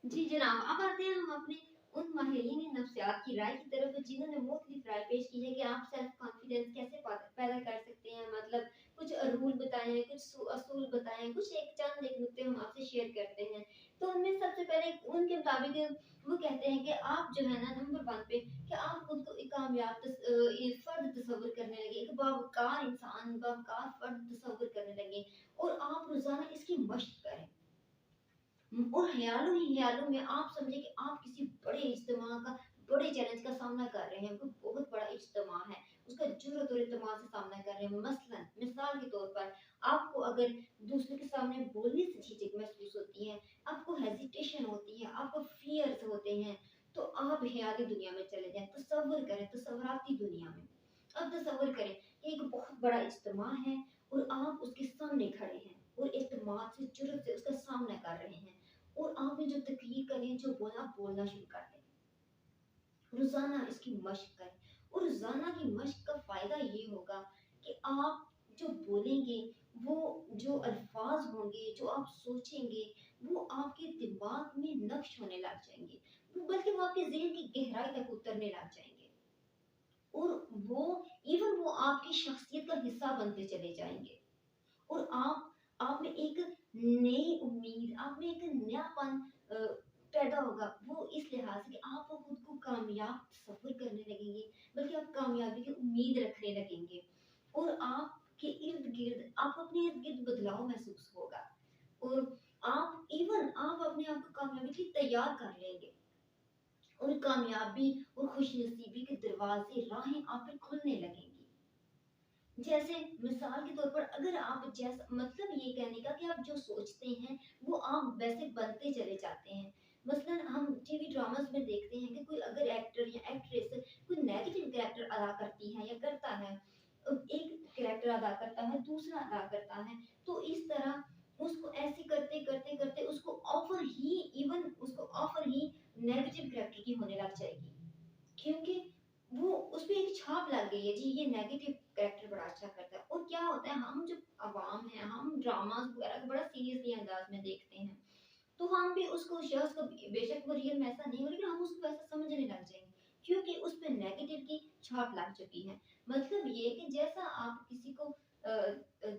जी जनाब, अब आते हैं हम अपने उन माहिरीन नफ्सियात की राय की तरफ जिन्होंने मुख्तलिफ राय पेश की है कि आप सेल्फ कॉन्फिडेंस कैसे पैदा कर सकते हैं। मतलब कुछ रूल बताए हैं, कुछ असूल बताए हैं, कुछ एक चंद एक नुक्ते हम आपसे शेयर करते हैं। तो उनमें सबसे पहले उनके मुताबिक वो कहते हैं कि आप जो है ना नंबर वन पे कि आप खुद को एक कामयाब फर्द तस्वुर करने लगे, एक बावकार इंसान, बावकार फर्द तस्वुर करने लगे और आप रोजाना इसकी मशक करें। और ख्यालों में आप समझे कि आप किसी बड़े इज्तिमा का बड़े चैलेंज का सामना कर रहे हैं, कोई बहुत बड़ा इज्तिमा है, उसका जुर्रत और इत्मीनान से सामना कर रहे हैं। मसलन मिसाल के तौर पर आपको अगर दूसरे के सामने बोलने से झिझक महसूस होती है, आपको हेजिटेशन होती है, आपको फियर्स होते हैं, तो आप ख्याली दुनिया में चले जाएं, तसव्वुर करें तसव्वुराती दुनिया में। अब तसव्वुर करें कि एक बहुत बड़ा इज्तिमा है और आप उसके सामने खड़े हैं और इत्मीनान से जुर्रत से उसका सामना कर रहे हैं और आपने जो तकरीर करें, जो बोला, आप बोलना शुरू कर दें। रोज़ाना इसकी मशक करें और रोज़ाना की मशक का फ़ायदा ये होगा कि आप जो बोलेंगे, वो जो अल्फ़ाज़ होंगे, जो आप सोचेंगे, वो आपके दिमाग में नक्श होने लग जाएँगे। बल्कि वो आपके ज़हन की गहराई तक उतरने लग जाएँगे और वो वो आपकी शख्सियत का हिस्सा बनते चले जाएँगे। और आप में एक नई उम्मीद, आप में एक नयापन पैदा होगा। वो इस लिहाज से कि आप वो खुद को कामयाब तस्वुर करने लगेंगे, बल्कि आप कामयाबी की उम्मीद रखने लगेंगे और आपके इर्द-गिर्द आपको अपने इर्द-गिर्द बदलाव महसूस होगा और आप अपने आप को कामयाबी के लिए तैयार कर लेंगे और कामयाबी और खुशनसीबी के दरवाज़े, राहें आप पे खुलने लगेंगी। जैसे मिसाल के तौर पर अगर आप जैसा मतलब ये कहने का कि आप जो सोचते हैं वो आप वैसे बनते चले जाते हैं। मसलन हम टीवी ड्रामास में देखते हैं कि कोई अगर एक्टर या एक्ट्रेस कोई नेगेटिव कैरेक्टर अदा करती है या करता है, एक कैरेक्टर अदा करता है, दूसरा अदा करता है, तो इस तरह उसको ऐसे करते करते करते उसको ऑफर ही नेगेटिव कैरेक्टर की होने लग जाएगी, क्योंकि वो उसपे एक छाप लग गई है जी, ये नेगेटिव कैरेक्टर बड़ा अच्छा करता है। और क्या होता है, हम जो अवाम है, हम ड्रामास वगैरह को बड़ा सीरियसली अंदाज में देखते हैं, तो हम भी उसको शख्स को बेशक वो रियल में ऐसा नहीं हो, लेकिन हम उसको वैसा समझने लग जाएंगे क्योंकि उस पे नेगेटिव की छाप लग चुकी है। मतलब ये कि जैसा आप किसी को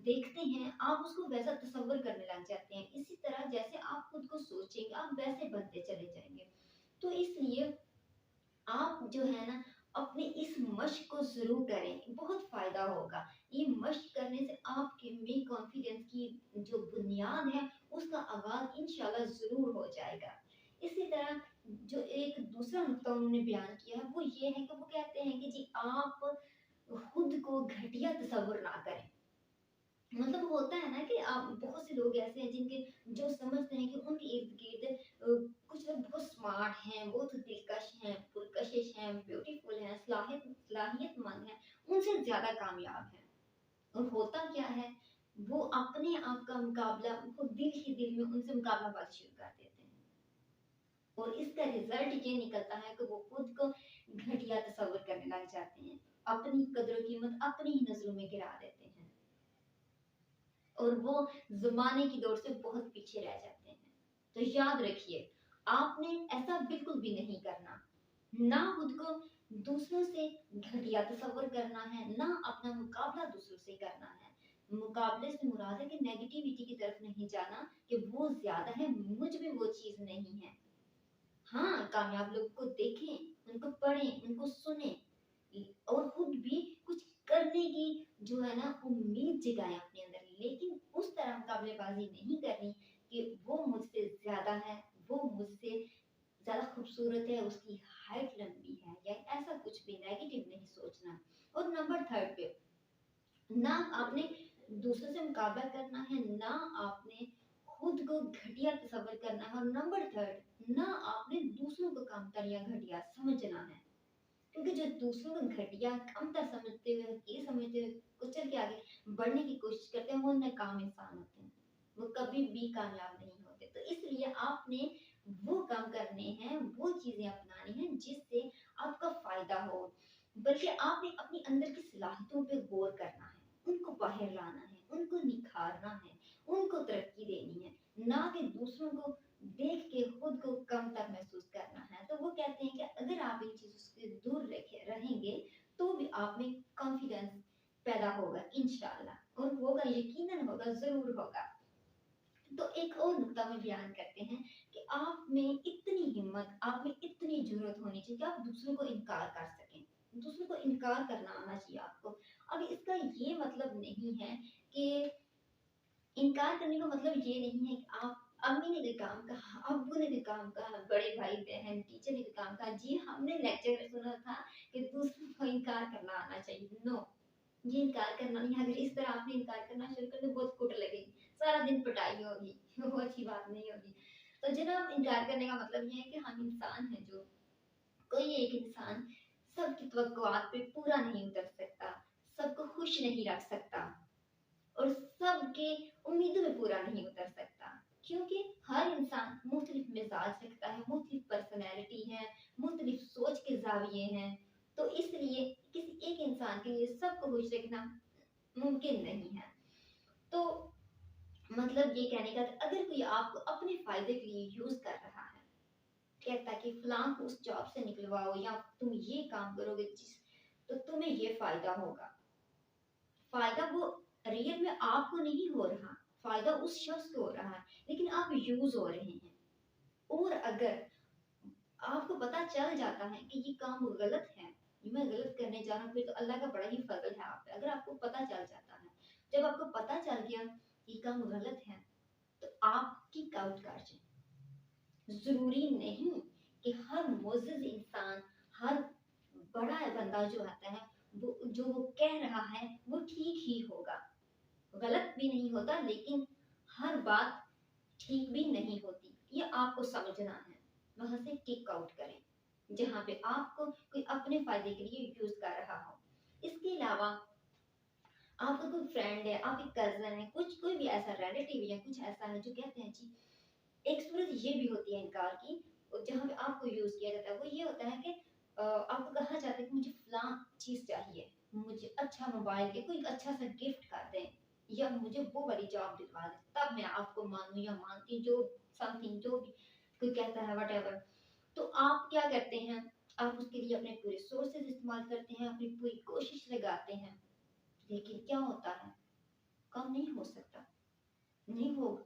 देखते हैं, आप उसको वैसा तस्वर करने लग जाते हैं। इसी तरह जैसे आप खुद को सोचेंगे, आप वैसे बनते चले जाएंगे। तो इसलिए आप जो है ना अपनी इस मश्क को ज़रूर करें, बहुत फ़ायदा होगा। ये मश्क करने से आपके में कॉन्फिडेंस की जो बुनियाद है, उसका आगाज़ इंशाल्लाह ज़रूर हो जाएगा। इसी तरह जो एक दूसरा नुक्ता उन्होंने बयान किया है, वो ये है कि वो कहते हैं कि जी आप खुद को घटिया तसव्वुर ना करें। मतलब होता है ना कि आप बहुत से लोग ऐसे हैं जिनके जो समझते हैं कि उनके इर्द-गिर्द कुछ लोग बहुत स्मार्ट हैं, बहुत दिलकश हैं, पुरकशिश हैं, ब्यूटीफुल हैं, सलाहियतमंद हैं, उनसे ज़्यादा कामयाब हैं। और होता क्या है, वो अपने आप का मुकाबला वो दिल ही दिल में उनसे मुकाबलाबाजी शुरू कर देते हैं। और इसका रिज़ल्ट ये निकलता है कि वो खुद को घटिया तस्वुर करने लग जाते हैं। अपनी कदर-ओ-कीमत अपनी ही नज़रों में गिरा देते हैं। और वो ज़माने की दौड़ से बहुत पीछे रह जाते हैं। तो याद रखिए, आपने ऐसा बिल्कुल भी नहीं करना। ना खुद को दूसरों से घटिया तस्वुर करना है, ना अपना मुकाबला दूसरों से करना है। मुकाबले से मुराद है कि नेगेटिविटी की तरफ नहीं जाना कि वो ज़्यादा है, मुझ में वो चीज़ नहीं है। हाँ, कामयाब लोगों को देखें, उनको पढ़ें, उनको सुनें और खुद भी कुछ करने की जो है ना उम्मीद जगाएँ अपने अंदर। लेकिन उस तरह मुकाबलेबाज़ी नहीं करनी कि वो मुझसे ज़्यादा है, वो मुझसे ज़्यादा खूबसूरत है, उसकी हाइट लंबी है या ऐसा कुछ भी नेगेटिव नहीं सोचना। और नंबर 3 पे ना आपने दूसरों से मुकाबला करना है, ना आपने खुद को घटिया तस्वीर करना है और नंबर 3 ना आपने दूसरों को कमतर या घटिया समझना है। क्योंकि जो दूसरों को घटिया कमतर समझते हुए, ये समझते हुए कुचल के आगे बढ़ने की कोशिश करते हैं, वो नाकाम इंसान होते हैं। वो कभी भी कामयाब नहीं होते। तो इसलिए आपने वो काम करने हैं, वो चीज़ें अपनानी हैं जिससे आपका फ़ायदा हो। बल्कि आपने अपनी अंदर की सलाहियतों पे गौर करना है, उनको बाहर लाना है, उनको निखारना है, उनको तरक्की देनी है, ना कि दूसरों को देख के खुद को कमतर महसूस करना है। तो वो कहते हैं कि अगर आप इन चीज़ों से दूर रहेंगे, तो भी आप में कॉन्फिडेंस पैदा होगा इंशाअल्लाह, और होगा, यकीनन होगा, ज़रूर होगा। तो एक और नुक्ता में बयान करते हैं कि आप में इतनी हिम्मत, आप में इतनी ज़रूरत होनी चाहिए कि आप दूसरों को इनकार कर सकें। दूसरों को इनकार करना आना चाहिए आपको। अब इसका ये मतलब नहीं है कि इनकार करने का मतलब ये नहीं है कि आप अम्मी ने भी काम कहा, अब्बू ने भी काम कहा, बड़े भाई-बहन, टीचर ने भी काम कहा। जी, हमने लेक्चर में सुना था कि दूसरों को इनकार करना आना चाहिए। नो, ये इनकार करना नहीं है। अगर इस तरह आपने इनकार करना शुरू कर दिया, बहुत कुट लगेगी, सारा दिन पिटाई होगी, वो अच्छी बात नहीं होगी। तो जनाब, इनकार करने का मतलब ये है कि हम इंसान हैं, जो कोई एक इंसान सबकी तवक्कुआत पे पूरा नहीं उतर सकता, सबको खुश नहीं रख सकता, और सबके उम्मीदों में पूरा नहीं उतर सकता, क्योंकि हर इंसान मुख्तलिफ मिजाज रखता है, मुख्तलिफ पर्सनैलिटी है, मुख्तलिफ सोच के जाविये हैं। तो इसलिए किसी एक इंसान के लिए सबको खुश रखना मुमकिन नहीं है। तो मतलब ये कहने का, अगर कोई आपको अपने फायदे के लिए यूज कर रहा है, कहता कि फलां को उस जॉब से निकलवाओ, या तुम ये काम करोगे तो तुम्हें ये फायदा होगा, फायदा वो रियल में आपको नहीं हो रहा, फायदा उस शख्स को हो रहा है, लेकिन आप यूज हो रहे हैं। और अगर आपको पता चल जाता है कि ये काम गलत है, ये मैं गलत करने जा रहा हूँ, फिर तो अल्लाह का बड़ा ही फजल है आप पे। अगर आपको पता चल जाता है, जब आपको पता चल गया ये काम गलत है, तो आप किक आउट कर जाए। जरूरी नहीं कि हर मोअज़्ज़िज़ इंसान, हर बड़ा बंदा जो आता है, वो जो वो कह रहा है वो ठीक ही होगा, गलत भी नहीं होता, लेकिन हर बात ठीक भी नहीं होती। ये आपको समझना है, वहां से किक आउट करें जहां पे आपको कोई अपने फायदे के लिए यूज कर रहा हो। इसके अलावा आपका कोई फ्रेंड है, आपके कजन है, कुछ कोई भी ऐसा रिलेटिव है, कुछ ऐसा है जो कहते हैं जी, एक सूरत ये भी होती है इनकार की, जहाँ पे आपको यूज किया जाता है, वो ये होता है कि आपको कहा जाता है कि मुझे फलां चीज चाहिए, मुझे अच्छा मोबाइल के कोई अच्छा सा गिफ्ट कर दें, या मुझे वो वाली जॉब दिलवा दें, तब मैं आपको मानूं या मानती हूं, जो समथिंग जो भी कोई कहता है, वट। तो आप क्या करते हैं, आप उसके लिए अपने पूरे सोर्सेज इस्तेमाल करते हैं, अपनी पूरी कोशिश लगाते हैं, लेकिन क्या होता है, कम नहीं हो सकता, नहीं हो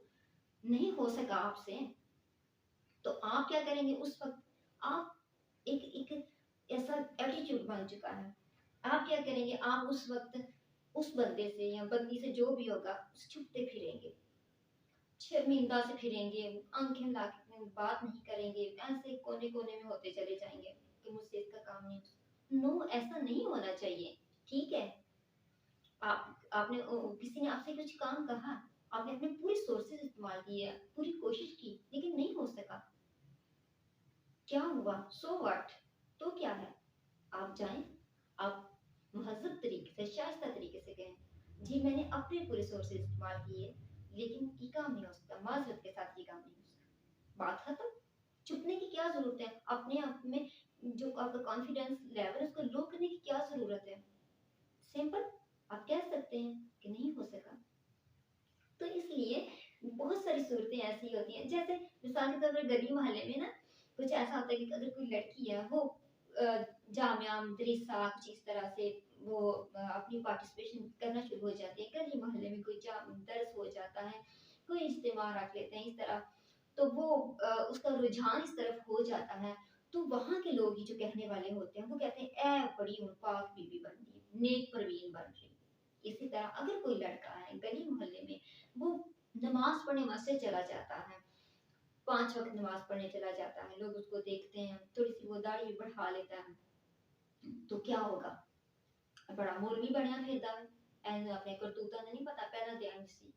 नहीं हो सका आपसे। तो आप क्या करेंगे उस वक्त, आप एक एक ऐसा एटीट्यूड बन चुका है, आप क्या करेंगे, आप उस वक्त उस बंदे से या बंदी से जो भी होगा छुपते फिरेंगे, शर्मिंदा से फिरेंगे, आंखें ला के बात नहीं करेंगे, ऐसे कोने कोने में होते चले जाएंगे कि मुझसे इसका काम नहीं। नो, ऐसा नहीं होना चाहिए। ठीक है, आपने किसी ने आपसे कुछ काम कहा, आपने अपने पूरे सोर्सेज इस्तेमाल किए, पूरी कोशिश की, लेकिन नहीं हो सका, क्या हुआ, सो व्हाट, तो क्या है, आप जाएं, आप महज़्ज़ब तरीके से, शाइस्ता तरीके से कहें जी, मैंने अपने पूरे सोर्सेज इस्तेमाल किए, लेकिन ये काम नहीं हो सकता, माजरत के साथ ये काम नहीं हो सकता, बात खत्म। चुपने की क्या जरूरत है, अपने आप में जो आपका कॉन्फिडेंस लेवल है उसको लो करने की क्या जरूरत है, सिंपल, आप कह सकते हैं कि नहीं हो सका। तो इसलिए बहुत सारी सूरतें ऐसी होती हैं, जैसे मिसाल के तौर पर गली मोहल्ले में ना कुछ ऐसा होता है कि अगर कोई लड़की है, वो जामिया मदरसा कुछ इस तरह से वो अपनी पार्टिसिपेशन करना शुरू हो जाती है, गली मोहल्ले में कोई दर्स हो जाता है, कोई इज्तिमा रख लेते हैं इस तरह, तो वो उसका रुझान इस तरफ हो जाता है, तो वहां के लोग ही जो कहने वाले होते हैं वो कहते हैं ए बड़ी हूँ पाक बीबी बन रही, नेक परवीन बन रही। इसी तरह अगर कोई लड़का है गली मोहल्ले में, वो नमाज पढ़ने मस्जिद चला जाता है, 5 वक्त नमाज पढ़ने चला जाता है, लोग उसको देखते हैं, थोड़ी सी वो दाढ़ी बढ़ा लेता है, तो क्या होगा, बड़ा मौलवी बनया फिरदा है, एन अपने करतूता ने नहीं पता पहला ध्यान सी।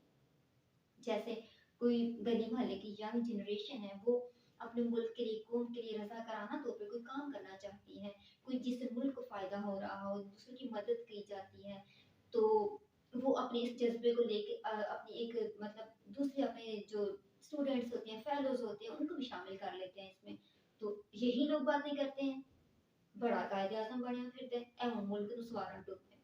जैसे कोई गली मोहल्ले की यंग जनरेशन है, वो अपने मुल्क के लिए, कौम के लिए रजा कराना तौर पे कोई काम करना चाहती है, कोई जिससे मुल्क को फायदा हो रहा हो, दूसरों की मदद की जाती है, तो वो अपने इस जज्बे को लेके अपनी एक मतलब दूसरे अपने जो स्टूडेंट्स होते हैं, फेलोज होते हैं, उनको भी शामिल कर लेते हैं इसमें। तो यही लोग बातें करते हैं, बड़ा कायदे आजम बनया फिरते हैं, मुल्क नु सवारन टुकते हैं।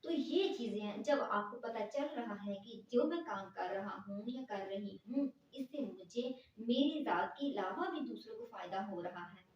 तो ये चीज़ें हैं, जब आपको पता चल रहा है कि जो मैं काम कर रहा हूँ या कर रही हूँ, इससे मुझे मेरी ज़ात के अलावा भी दूसरों को फ़ायदा हो रहा है,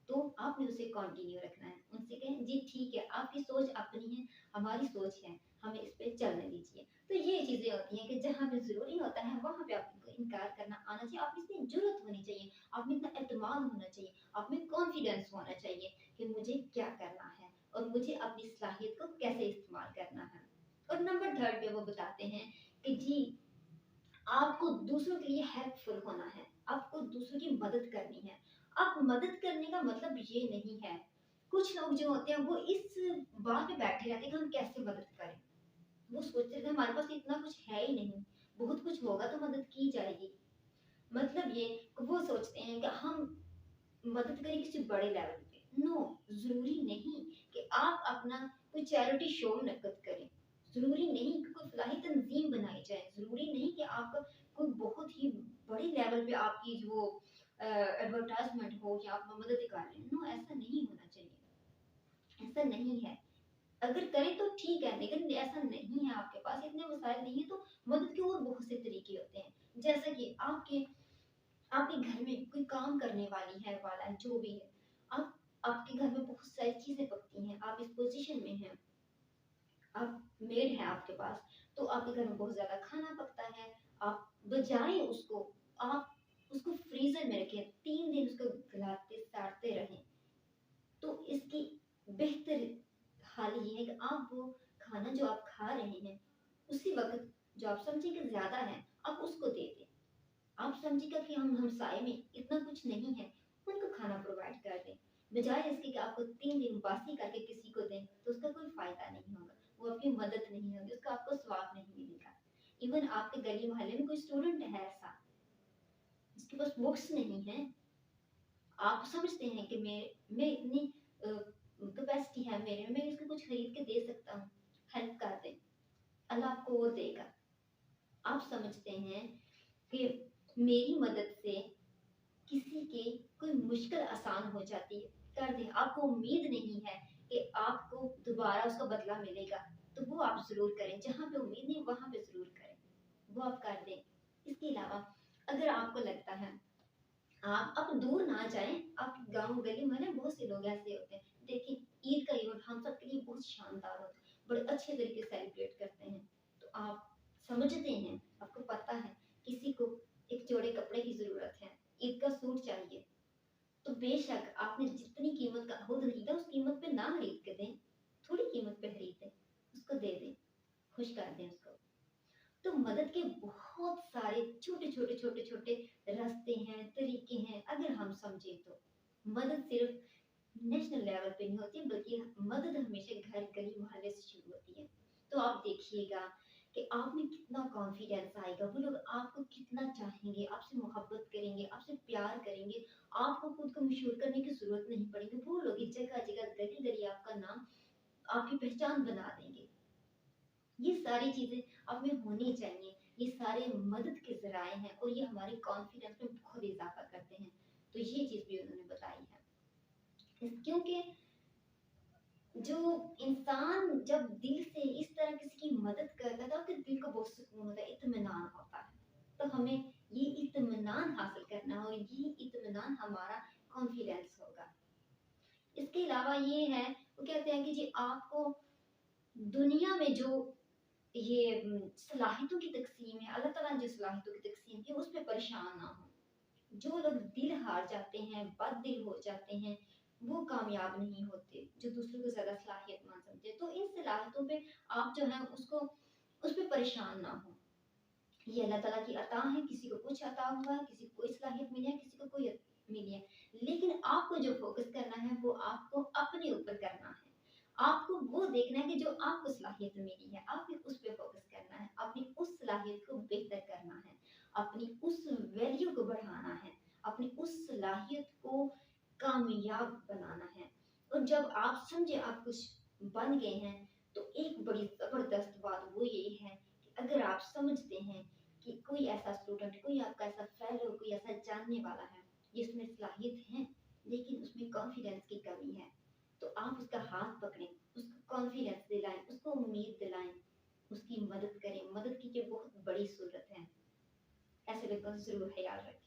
तो आपने उसे कंटिन्यू रखना है। उनसे कहें जी ठीक है, आपकी सोच अपनी है, हमारी सोच है, हमें इस पे चलने दीजिए। तो ये चीज़ें होती हैं कि जहाँ पे ज़रूरी होता है वहाँ पे आपको इनकार करना आना चाहिए। आप में इतनी जुर्अत होनी चाहिए, आप में इतना एतमाद होना चाहिए, आप में कॉन्फिडेंस होना चाहिए कि मुझे क्या करना है और मुझे अपनी सलाहियत को कैसे इस्तेमाल करना है। और नंबर 3 पे वो बताते हैं कि जी आपको दूसरों के लिए हेल्पफुल होना है, आपको दूसरों की मदद करनी है। अब मदद करने का मतलब ये नहीं है, कुछ लोग जो होते हैं वो इस बात पे बैठे रहते हैं कि हम कैसे मदद करें। वो सोचते थे हमारे पास इतना कुछ है ही नहीं, बहुत कुछ होगा तो मदद की जाएगी। मतलब ये कि वो सोचते हैं कि हम मदद करें किसी बड़े लेवल पे। नो, ज़रूरी नहीं कि आप अपना कोई चैरिटी शो मुनक्किद करें। ज़रूरी नहीं कि कोई फलाही तंज़ीम बनाई जाए। ज़रूरी नहीं कि आप कोई बहुत ही बड़े लेवल पे आपकी जो एडवर्टाइज़मेंट हो कि आप मदद कर रहे हैं। नो, ऐसा नहीं होना चाहिए। ऐसा नहीं है। अगर करें तो ठीक है, लेकिन ऐसा नहीं है, आपके पास इतने वसाइल नहीं है तो मदद के और बहुत से तरीके होते हैं। जैसा कि आपके घर में कोई काम करने वाली है वाला है जो भी है, आप आपके घर में बहुत सारी चीजें पकती हैं, आप इस पोजीशन में हैं, आप मेड है आपके पास, तो आपके घर में बहुत ज्यादा खाना पकता है, आप बजाय उसको, आप उसको फ्रीजर में रखें, 3 दिन उसको गलाते साड़ते रहें, तो इसकी बेहतर हाल ये है कि आप वो खाना जो आप खा रहे हैं उसी वक्त जो आप समझे कि ज्यादा है आप उसको दे दें। आप समझिएगा कि हम हमसाए में इतना कुछ नहीं है, उनको खाना प्रोवाइड कर दें। बजाय इसके कि आपको 3 दिन बासी करके किसी को दें, तो उसका कोई फ़ायदा नहीं होगा। वो आपकी मदद नहीं होगी, उसका आपको स्वाब नहीं मिलेगा। इवन आपके गली मोहल्ले में कोई स्टूडेंट है ऐसा, जिसके पास बुक्स नहीं है, आप समझते हैं कि मैं इतनी कैपेसिटी है मेरे में, मैं इसको कुछ खरीद के दे सकता हूँ, हेल्प कर दें, अल्लाह आपको वो देगा। आप समझते हैं कि मेरी मदद से किसी की कोई मुश्किल आसान हो जाती है, कर दें। आपको उम्मीद नहीं है कि आपको दोबारा उसका बदला मिलेगा, तो वो आप ज़रूर करें। जहाँ पे उम्मीद नहीं वहाँ पे ज़रूर करें, वो आप कर दें। इसके अलावा अगर आपको लगता है आप दूर ना जाएं, आप गांव गली में ना बहुत से लोग ऐसे होते हैं, देखिए ईद का इवेंट हम सब के लिए बहुत शानदार होता है, बड़े अच्छे तरीके से सेलिब्रेट करते हैं, तो आप समझते हैं, आपको पता है किसी को एक जोड़े कपड़े की जरूरत है, ईद का सूट चाहिए, तो बेशक आपने जितनी कीमत का खुद खरीदा उस कीमत पे ना खरीद के दें, थोड़ी कीमत पे खरीद दें, उसको दे दें, खुश कर दें उसको। तो मदद के बहुत सारे छोटे-छोटे रास्ते हैं, तरीके हैं, अगर हम समझें तो। मदद सिर्फ नेशनल लेवल पे नहीं होती, बल्कि मदद हमेशा घर, गली, मोहल्ले से शुरू होती है। तो आप देखिएगा कि आप में कितना कॉन्फिडेंस आएगा, वो लोग आपको कितना चाहेंगे, आपसे मोहब्बत करेंगे, आपसे प्यार करेंगे, आपको खुद को मशहूर करने की ज़रूरत नहीं पड़ेगी। वो लोग जगह-जगह, गली-गली आपका नाम, आपकी पहचान बना देंगे। ये सारी चीज़ें आप में होनी चाहिए। ये सारे मदद के ज़राए हैं और ये हमारे कॉन्फिडेंस में बहुत इज़ाफ़ा करते हैं। तो ये चीज़ भी उन्होंने बताई है। क्योंकि जो इंसान जब दिल से इस तरह किसी की मदद करता है तो उसके दिल को बहुत सुकून होता है, इत्मीनान होता है। तो हमें ये इत्मीनान हासिल करना है और ये इत्मीनान हमारा कॉन्फिडेंस होगा। इसके अलावा ये है, वो कहते हैं कि जी आपको दुनिया में जो ये सलाहियतों की तकसीम है, अल्लाह ताला ने जो सलाहियतों की तकसीम की उस पे परेशान ना हो। जो लोग दिल हार जाते हैं, बददिल हो जाते हैं, वो कामयाब नहीं होते, जो दूसरों को ज़्यादा सलाहियतमंद समझते हैं। तो इन सलाहियतों पे आप जो है उसको उस पे परेशान ना हो। ये अल्लाह ताला की अता है, किसी को कुछ अता हुआ है, किसी को कोई सलाहियत मिली है, किसी को कोई मिली है। लेकिन आपको जो फ़ोकस करना है वो आपको अपने ऊपर करना है। आपको वो देखना है कि जो आपको सलाहियत मिली है, आपने उस पे फ़ोकस करना है, अपनी उस सलाहियत को बेहतर करना है, अपनी उस वैल्यू को बढ़ाना है, अपनी उस सलाहियत को कामयाब बनाना है। और जब आप समझे आप कुछ बन गए हैं, तो एक बड़ी ज़बरदस्त बात वो ये है कि अगर आप समझते हैं कि कोई ऐसा स्टूडेंट, कोई आपका ऐसा फेलो, कोई ऐसा जानने वाला है जिसमें सलाहियत है लेकिन उसमें कॉन्फिडेंस की कमी है, तो आप उसका हाथ पकड़ें, اس کو کانفیڈنس دلائیں، اس کو امید دلائیں، اس کی مدد کریں، مدد کی جو بہت بڑی صورت ہے، ایسے لوگوں کا ضرور خیال رکھیں۔